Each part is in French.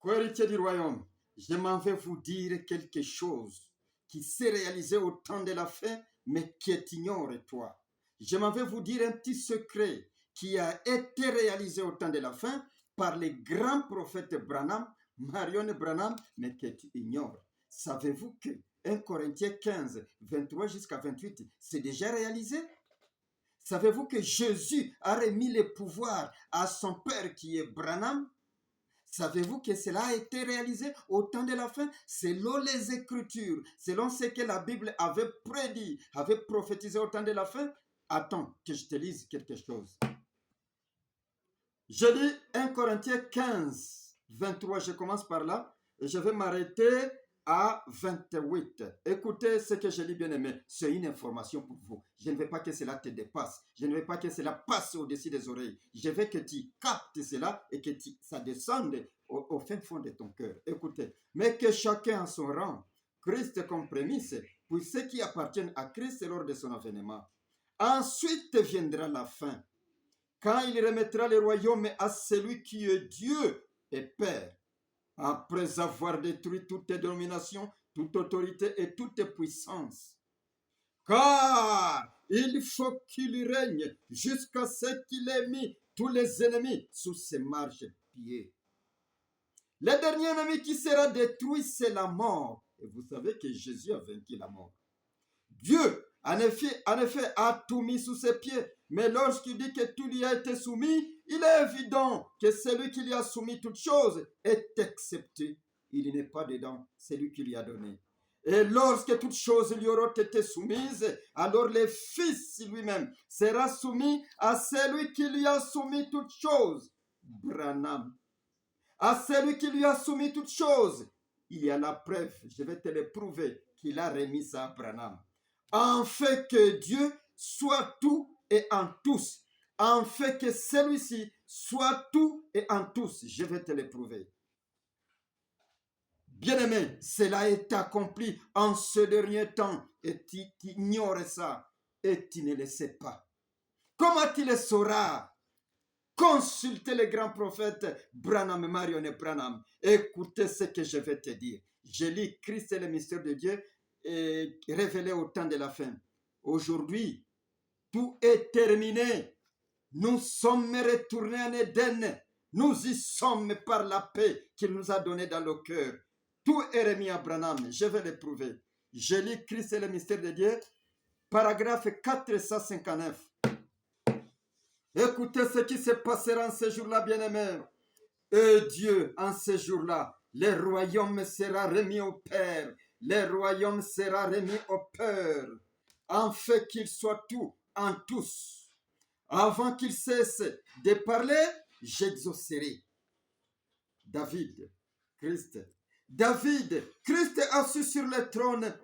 Co-héritier du royaume, je m'en vais vous dire quelque chose qui s'est réalisé au temps de la fin, mais qui est ignoré, toi. Je m'en vais vous dire un petit secret qui a été réalisé au temps de la fin par les grands prophètes Branham, Marion Branham, mais que tu ignores. Savez-vous que 1 Corinthiens 15, 23 jusqu'à 28, c'est déjà réalisé? Savez-vous que Jésus a remis le pouvoir à son père qui est Branham? Savez-vous que cela a été réalisé au temps de la fin selon les Écritures, selon ce que la Bible avait prédit, avait prophétisé au temps de la fin? Attends que je te lise quelque chose. Je lis 1 Corinthiens 15, 23, je commence par là, et je vais m'arrêter à 28. Écoutez ce que je lis, bien aimé. C'est une information pour vous. Je ne veux pas que cela te dépasse. Je ne veux pas que cela passe au-dessus des oreilles. Je veux que tu captes cela et que ça descende au fin fond de ton cœur. Écoutez. Mais que chacun en son rang, Christ comme prémisse, pour ceux qui appartiennent à Christ lors de son avènement. Ensuite viendra la fin, quand il remettra le royaume à celui qui est Dieu et Père, après avoir détruit toute domination, toute autorité et toute puissance. Car il faut qu'il règne jusqu'à ce qu'il ait mis tous les ennemis sous ses marchepieds. Le dernier ennemi qui sera détruit, c'est la mort. Et vous savez que Jésus a vaincu la mort. Dieu, en effet, a tout mis sous ses pieds. Mais lorsqu'il dit que tout lui a été soumis, il est évident que celui qui lui a soumis toutes choses est accepté. Il n'est pas dedans, c'est lui qui lui a donné. Et lorsque toutes choses lui auront été soumises, alors le Fils lui-même sera soumis à celui qui lui a soumis toutes choses. Branham. À celui qui lui a soumis toutes choses. Il y a la preuve, je vais te le prouver, qu'il a remis ça à Branham. En fait que Dieu soit tout et en tous. En fait que celui-ci soit tout et en tous. Je vais te le prouver. Bien-aimé, cela est accompli en ce dernier temps et tu ignores ça et tu ne le sais pas. Comment tu le sauras? Consultez les grands prophètes Branham et Marion et Branham. Écoutez ce que je vais te dire. Je lis Christ et le mystère de Dieu et révélé au temps de la fin. Aujourd'hui, tout est terminé. Nous sommes retournés en Éden. Nous y sommes par la paix qu'il nous a donnée dans le cœur. Tout est remis à Branham. Je vais le prouver. Je lis Christ et le mystère de Dieu, paragraphe 459. Écoutez ce qui se passera en ce jour-là, bien-aimés. Et Dieu, en ce jour-là, le royaume sera remis au Père. Le royaume sera remis au Père, en fait qu'il soit tout en tous. Avant qu'il cesse de parler, j'exaucerai. David, Christ assis sur le trône,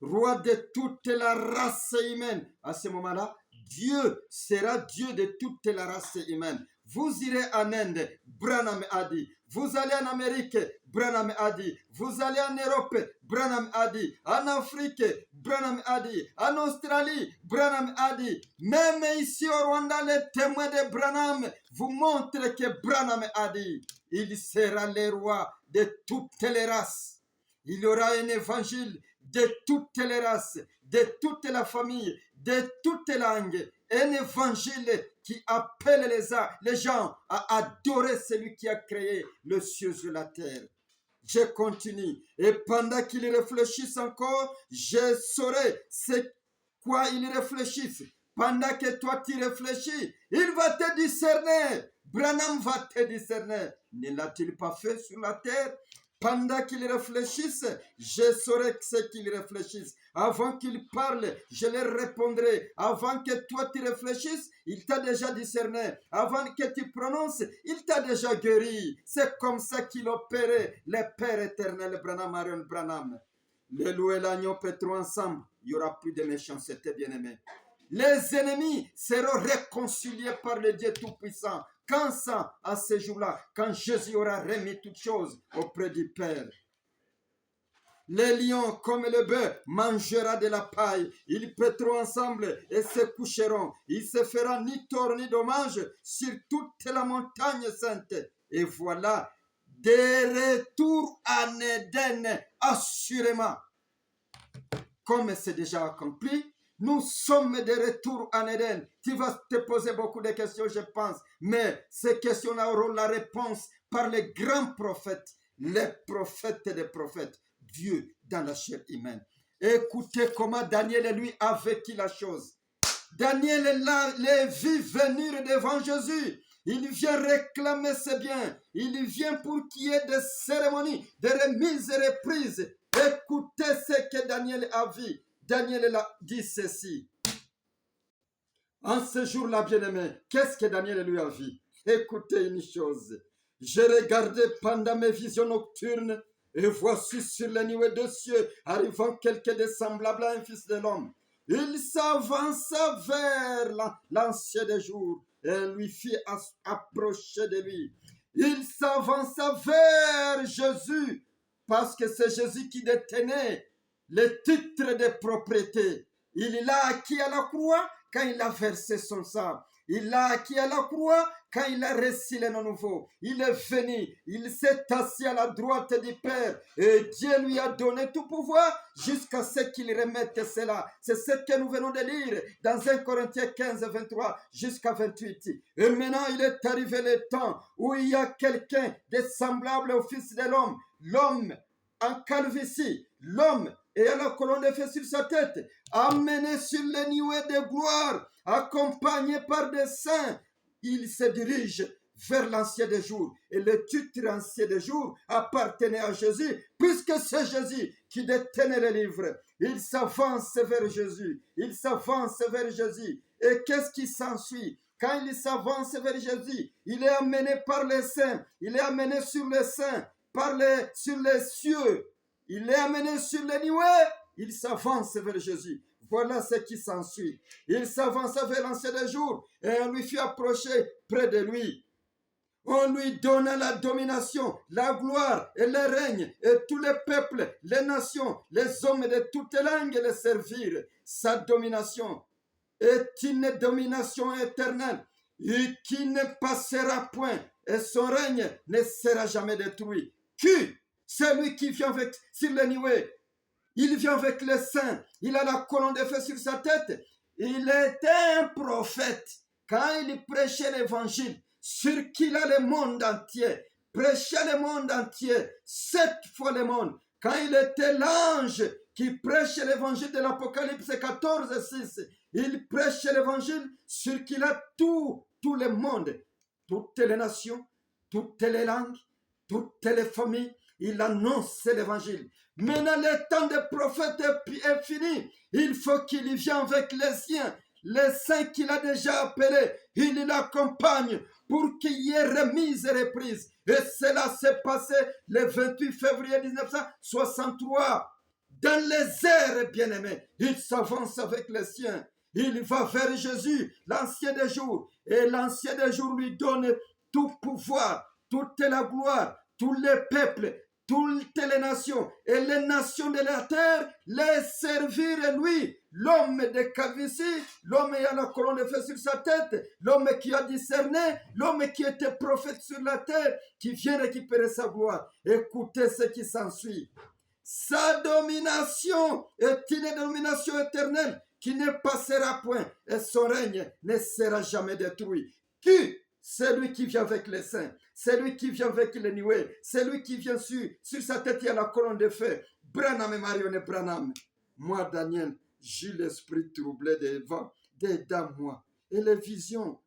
roi de toute la race humaine. À ce moment-là, Dieu sera Dieu de toute la race humaine. Vous irez en Inde, Branham a dit. Vous allez en Amérique, Branham a dit. Vous allez en Europe, Branham a dit. En Afrique, Branham a dit. En Australie, Branham a dit. Même ici au Rwanda, les témoins de Branham vous montrent que Branham a dit. Il sera le roi de toutes les races. Il y aura un évangile de toutes les races, de toute la famille, de toutes les langues. Un évangile qui appelle les gens à adorer celui qui a créé le ciel et la terre. Je continue. Et pendant qu'ils réfléchissent encore, je saurai ce quoi ils réfléchissent. Pendant que toi tu réfléchis, il va te discerner. Branham va te discerner. Ne l'a-t-il pas fait sur la terre? Pendant qu'ils réfléchissent, je saurai ce qu'ils réfléchissent. Avant qu'ils parlent, je leur répondrai. Avant que toi tu réfléchisses, il t'a déjà discerné. Avant que tu prononces, il t'a déjà guéri. C'est comme ça qu'il opérait, le Père éternel, Branham, Marion Branham. Le loup et l'agneau pétront ensemble. Il n'y aura plus de méchanceté, bien-aimé. Les ennemis seront réconciliés par le Dieu Tout-Puissant. Quand ça, à ce jour-là, quand Jésus aura remis toutes choses auprès du Père. Les lions, comme le bœuf, mangera de la paille. Ils pétront ensemble et se coucheront. Il se fera ni tort ni dommage sur toute la montagne sainte. Et voilà, de retour en Éden, assurément. Comme c'est déjà accompli, nous sommes de retour en Éden. Tu vas te poser beaucoup de questions, je pense, mais ces questions-là auront la réponse par les grands prophètes, les prophètes des prophètes, Dieu dans la chair humaine. Écoutez comment Daniel, lui, a vécu la chose. Daniel les vit venir devant Jésus. Il vient réclamer ses biens. Il vient pour qu'il y ait des cérémonies, des remises et reprises. Écoutez ce que Daniel a vu. Daniel a dit ceci. En ce jour-là, bien-aimé, qu'est-ce que Daniel lui a vu? Écoutez une chose. J'ai regardé pendant mes visions nocturnes et voici sur les nuées de cieux arrivant quelqu'un de semblable à un fils de l'homme. Il s'avança vers l'ancien des jours et lui fit approcher de lui. Il s'avança vers Jésus parce que c'est Jésus qui détenait le titre de propriété. Il l'a acquis à la croix quand il a versé son sang. Il l'a acquis à la croix quand il a reçu le nom nouveau. Il est venu, il s'est assis à la droite du Père et Dieu lui a donné tout pouvoir jusqu'à ce qu'il remette cela. C'est ce que nous venons de lire dans 1 Corinthiens 15, 23 jusqu'à 28. Et maintenant il est arrivé le temps où il y a quelqu'un de semblable au Fils de l'homme, l'homme en calvitie, l'homme ayant la colonne de feu sur sa tête, amené sur les nuées de gloire, accompagné par des saints, il se dirige vers l'ancien des jours. Et le titre ancien des jours appartenait à Jésus, puisque c'est Jésus qui détenait les livres. Il s'avance vers Jésus. Il s'avance vers Jésus. Et qu'est-ce qui s'ensuit? Quand il s'avance vers Jésus, il est amené par les saints. Il est amené sur les saints, sur les cieux. Il est amené sur les nuées. Il s'avance vers Jésus. Voilà ce qui s'ensuit. Il s'avança vers l'ancien des jours et on lui fit approcher près de lui. On lui donna la domination, la gloire et le règne, et tous les peuples, les nations, les hommes de toutes langues les servirent. Sa domination est une domination éternelle et qui ne passera point, et son règne ne sera jamais détruit. Qui? Celui qui vient sur les nuées. Il vient avec les saints. Il a la colonne de feu sur sa tête. Il était un prophète. Quand il prêchait l'évangile, sur qu'il a le monde entier, prêchait le monde entier, 7 fois le monde. Quand il était l'ange qui prêchait l'évangile de l'Apocalypse 14, 6, il prêchait l'évangile sur qu'il a tout le monde, toutes les nations, toutes les langues, toutes les familles. Il annonce l'évangile. Maintenant, le temps des prophètes est fini. Il faut qu'il vienne avec les siens, les saints qu'il a déjà appelés. Il l'accompagne pour qu'il y ait remise et reprise. Et cela s'est passé le 28 février 1963. Dans les airs, bien-aimés, il s'avance avec les siens. Il va vers Jésus, l'ancien des jours. Et l'ancien des jours lui donne tout pouvoir, toute la gloire, tous les peuples, toutes les nations et les nations de la terre les servirent lui, l'homme de calvitie, l'homme ayant la colonne de feu sur sa tête, l'homme qui a discerné, l'homme qui était prophète sur la terre, qui vient récupérer sa gloire. Écoutez ce qui s'ensuit. Sa domination est une domination éternelle qui ne passera point et son règne ne sera jamais détruit. Qui? C'est lui qui vient avec les saints, c'est lui qui vient avec les nuées, c'est lui qui vient sur sa tête, il y a la colonne de feu. Branham et Marion et Branham. Moi, Daniel, j'ai l'esprit troublé dedans moi. Et les visions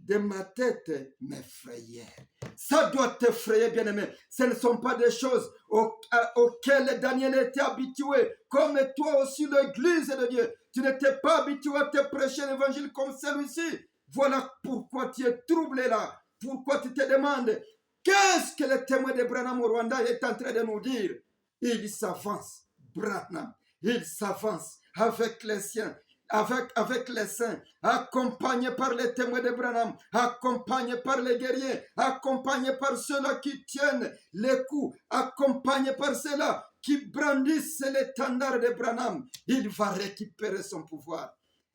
de ma tête m'effrayaient. Ça doit t'effrayer, bien-aimé. Ce ne sont pas des choses auxquelles Daniel était habitué. Comme toi aussi, l'église de Dieu. Tu n'étais pas habitué à te prêcher l'évangile comme celui-ci. Voilà pourquoi tu es troublé là. Pourquoi tu te demandes qu'est-ce que le témoin de Branham au Rwanda est en train de nous dire. Il s'avance, Branham. Il s'avance avec les siens, avec les saints, accompagné par les témoins de Branham, accompagné par les guerriers, accompagné par ceux-là qui tiennent les coups, accompagné par ceux-là qui brandissent l'étendard de Branham. Il va récupérer son pouvoir.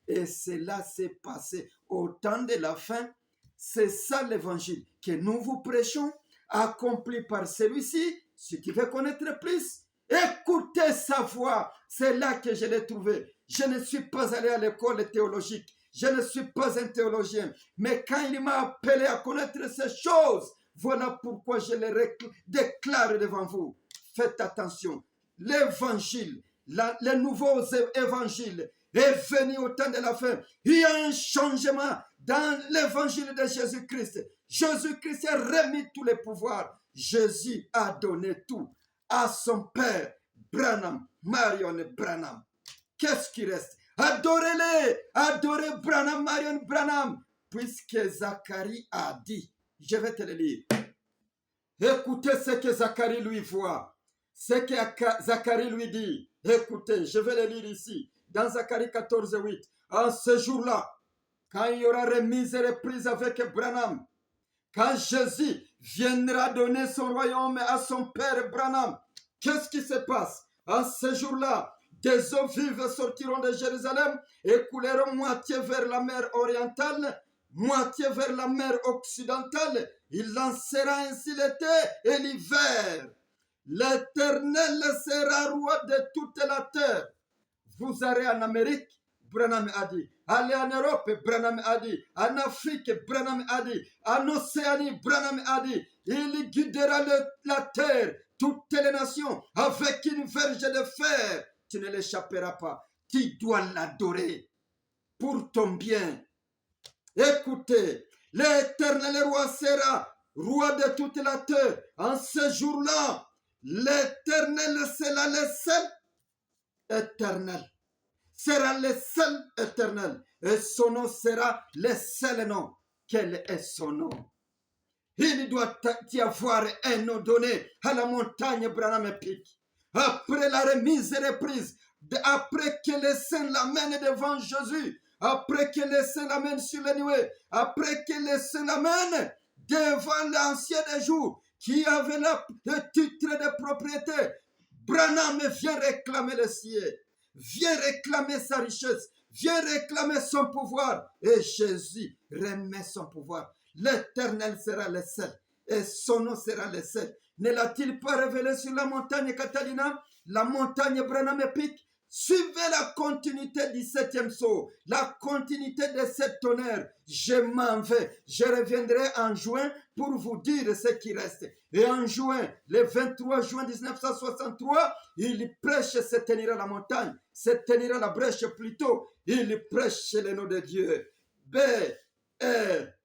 Et cela s'est passé au temps de la fin. C'est ça l'évangile que nous vous prêchons. accompli par celui-ci. Si tu veux connaître plus, écoutez sa voix. C'est là que je l'ai trouvé. Je ne suis pas allé à l'école théologique. Je ne suis pas un théologien. Mais quand il m'a appelé à connaître ces choses, voilà pourquoi je les déclare devant vous. Faites attention. L'évangile, les nouveaux évangiles est venu au temps de la fin. Il y a un changement dans l'évangile de Jésus-Christ. Jésus-Christ a remis tous les pouvoirs. Jésus a donné tout à son père, Branham, Marion Branham. Qu'est-ce qui reste? Adorez-les, adorez Branham, Marion Branham, puisque Zacharie a dit. Je vais te le lire. Écoutez ce que Zacharie lui voit, ce que Zacharie lui dit. Écoutez, je vais le lire ici, dans Zacharie 14, 8. En ce jour-là, quand il y aura remise et reprise avec Branham, quand Jésus viendra donner son royaume à son père Branham, qu'est-ce qui se passe? En ce jour-là, des eaux vives sortiront de Jérusalem et couleront moitié vers la mer orientale, moitié vers la mer occidentale. Il lancera ainsi l'été et l'hiver. L'Éternel sera roi de toute la terre. Vous allez en Amérique, Branham a dit. Allez en Europe, Branham a dit. En Afrique, Branham a dit. En Océanie, Branham a dit. Il guidera la terre, toutes les nations, avec une verge de fer. Tu ne l'échapperas pas. Tu dois l'adorer pour ton bien. Écoutez, l'Éternel roi sera roi de toute la terre. En ce jour-là, l'Éternel sera le seul éternel. Sera le seul éternel. Et son nom sera le seul nom. Quel est son nom? Il doit y avoir un nom donné à la montagne Branham Peak. Après la remise et reprise, après que les saints l'amènent devant Jésus, après que les saints l'amènent sur les nuées, après que les saints l'amènent devant l'ancien des jours, qui avait le titre de propriété, Branham vient réclamer le ciel, vient réclamer sa richesse, vient réclamer son pouvoir, et Jésus remet son pouvoir. L'Éternel sera le seul, et son nom sera le seul. Ne l'a-t-il pas révélé sur la montagne Catalina, la montagne Branham Peak? Suivez la continuité du 7e saut, la continuité de cette tonnerre. Je m'en vais, je reviendrai en juin pour vous dire ce qui reste. Et en juin, le 23 juin 1963, il prêche se tenir à la montagne, se tenir à la brèche plutôt. Il prêche le nom de Dieu. B-R-A-N-H-A-M.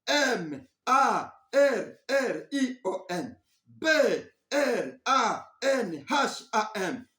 M-A-R-R-I-O-N. B-R-A-N-H-A-M.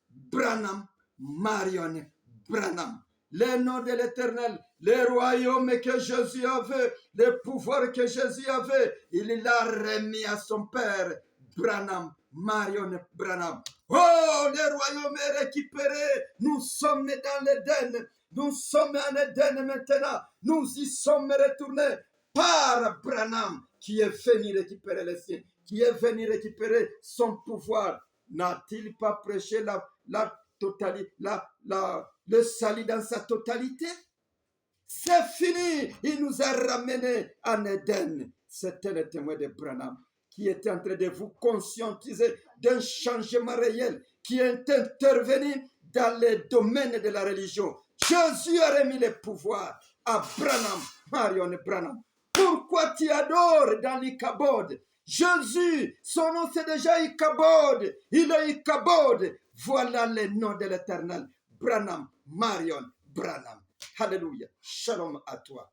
Branham, Marion Branham. Le nom de l'Éternel, le royaume que Jésus avait, le pouvoir que Jésus avait, il l'a remis à son père, Branham, Marion Branham. Oh, le royaume est récupéré. Nous sommes dans l'Éden. Nous sommes en Éden maintenant. Nous y sommes retournés par Branham qui est venu récupérer les siens, qui est venu récupérer son pouvoir. N'a-t-il pas prêché le salut dans sa totalité? C'est fini. Il nous a ramenés en Éden. C'était le témoin de Branham qui était en train de vous conscientiser d'un changement réel qui est intervenu dans les domaines de la religion. Jésus a remis le pouvoir à Branham, Marion Branham. Pourquoi tu adores dans l'Ikabod? Jésus, son nom c'est déjà Ikabod. Il est Ikabod. Voilà le nom de l'Éternel. Branham, Marion Branham. Alléluia. Shalom à toi.